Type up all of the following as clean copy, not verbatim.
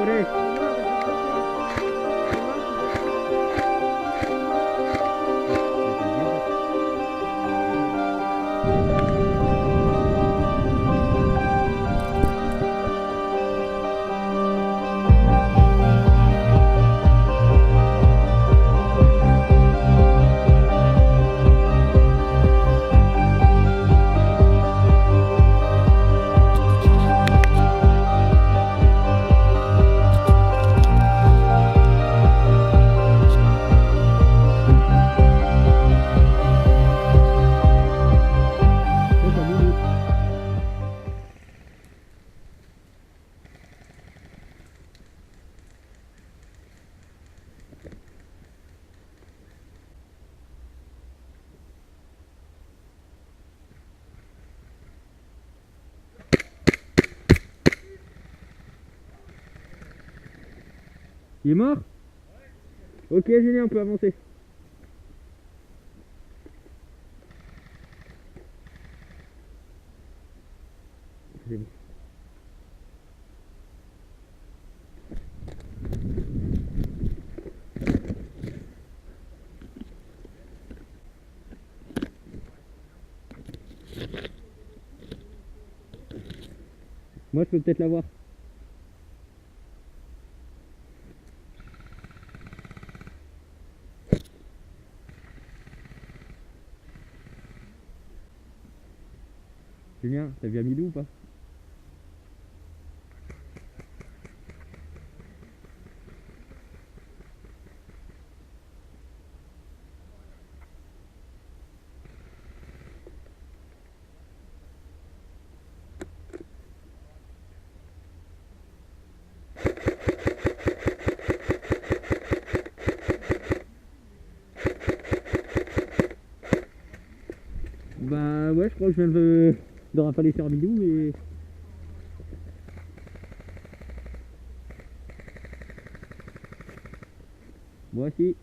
forêt. Il est mort? Ok, Julien, on peut avancer. C'est bon. Moi, je peux peut-être l'avoir. Julien, t'as vu Amidou ou pas? Bah ouais, je crois que je viens de rafaler sur Amidou et... Moi aussi.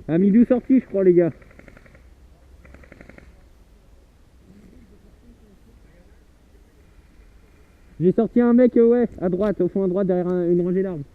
Amidou sorti, je crois, les gars. J'ai sorti un mec, ouais, à droite, au fond à droite, derrière une rangée d'arbres.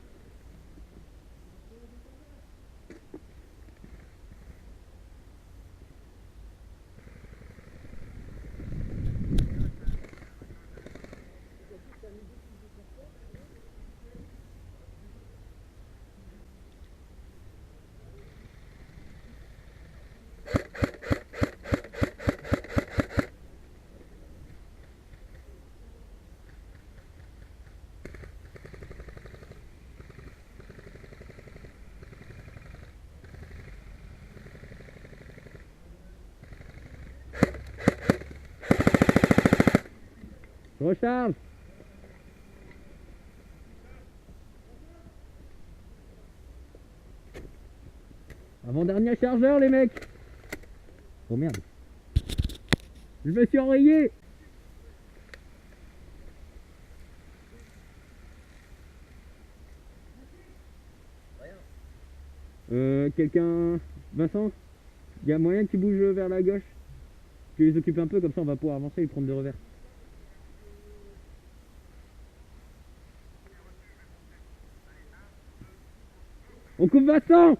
Je recharge. Avant-dernier chargeur, les mecs. Oh merde. Je me suis enrayé. Quelqu'un... Vincent, il y a moyen que tu bouges vers la gauche? Tu les occupes un peu, comme ça on va pouvoir avancer et prendre de revers. On coupe Vincent!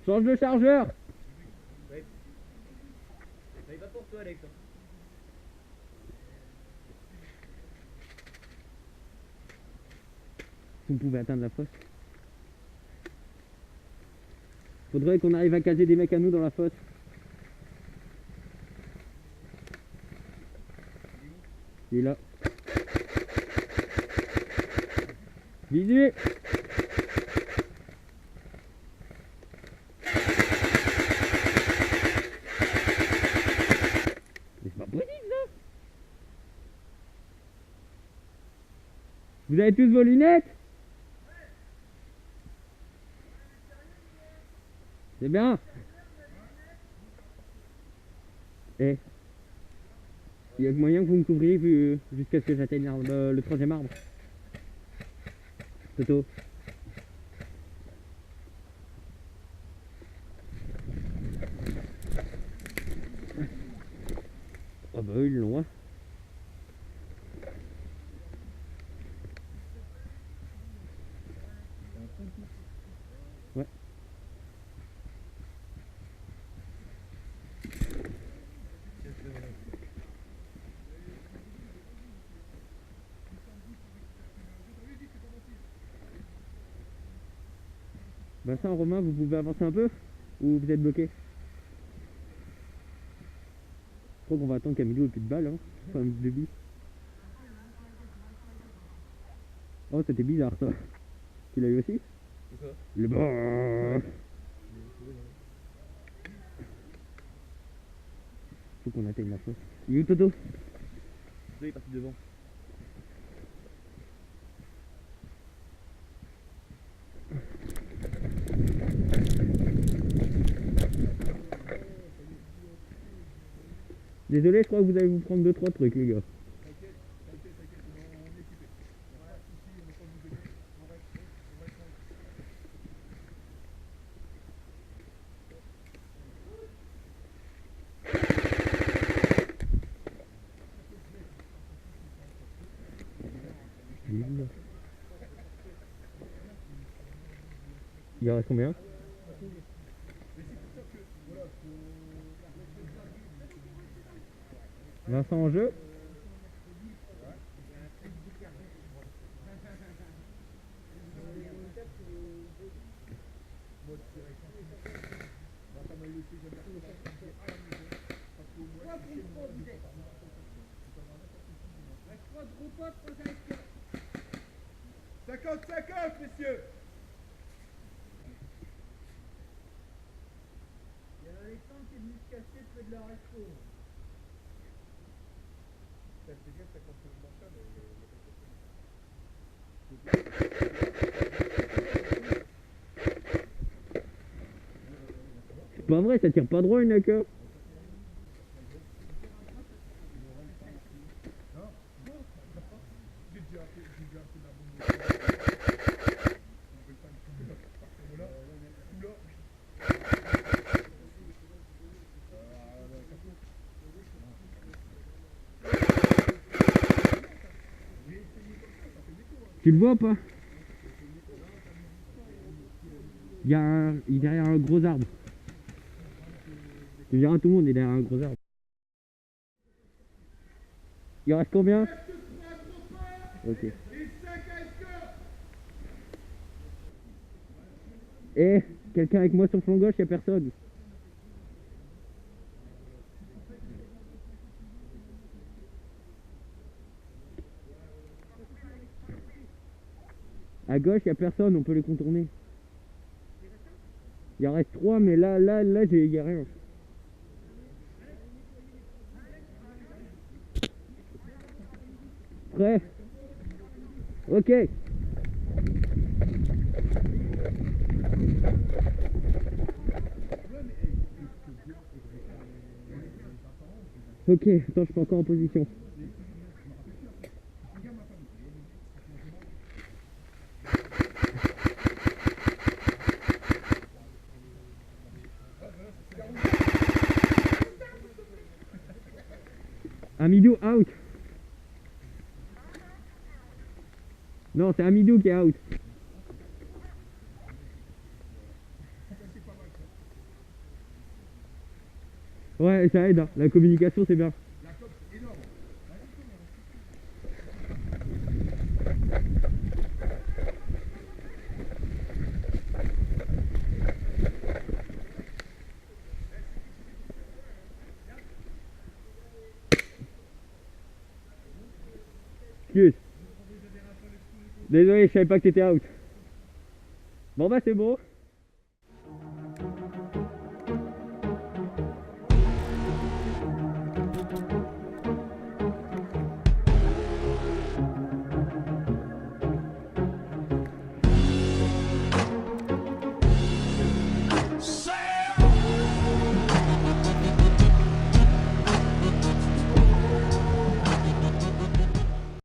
Change de chargeur! Ça y va pour toi, Alex. Si on pouvait atteindre la fosse. Faudrait qu'on arrive à caser des mecs à nous dans la fosse. Il est là. Visu! C'est pas possible ça! Vous avez tous vos lunettes? C'est bien. Eh. Il y a moyen que vous me couvriez jusqu'à ce que j'atteigne le troisième arbre. Toto. Ah bah eux ils l'ont hein. Ouais. Vincent, Romain, vous pouvez avancer un peu? Ou vous êtes bloqué? Je crois qu'on va attendre qu'Amilou ait plus de balles, hein. Enfin, de billes. Oh, c'était bizarre ça. Tu l'as eu aussi? C'est ça. Le bon. Faut qu'on atteigne la fosse. Il est où Toto? Il est parti devant. Désolé, je crois que vous allez vous prendre 2-3 trucs les gars. Il en reste combien? Vincent en jeu? Cinquante, messieurs. Il y a Alexandre qui est venu se cacher près de la resto. Ça fait bien, ça continue de marcher, C'est pas vrai, ça tire pas droit une queue. Tu le vois ou pas? Il est derrière un gros arbre. Tu verras tout le monde, il est derrière un gros arbre. Il reste combien? Ok. Eh, quelqu'un avec moi sur le flanc gauche, il n'y a personne. À gauche, il n'y a personne, on peut les contourner. Il en reste 3, mais là, il n'y a rien. Prêt? Ok. Ok, attends, je suis encore en position. Amidou out. Non, c'est Amidou qui est out. Ouais, ça aide, hein. La communication c'est bien. Excuse. Désolé, je savais pas que t'étais out. Bon bah c'est bon.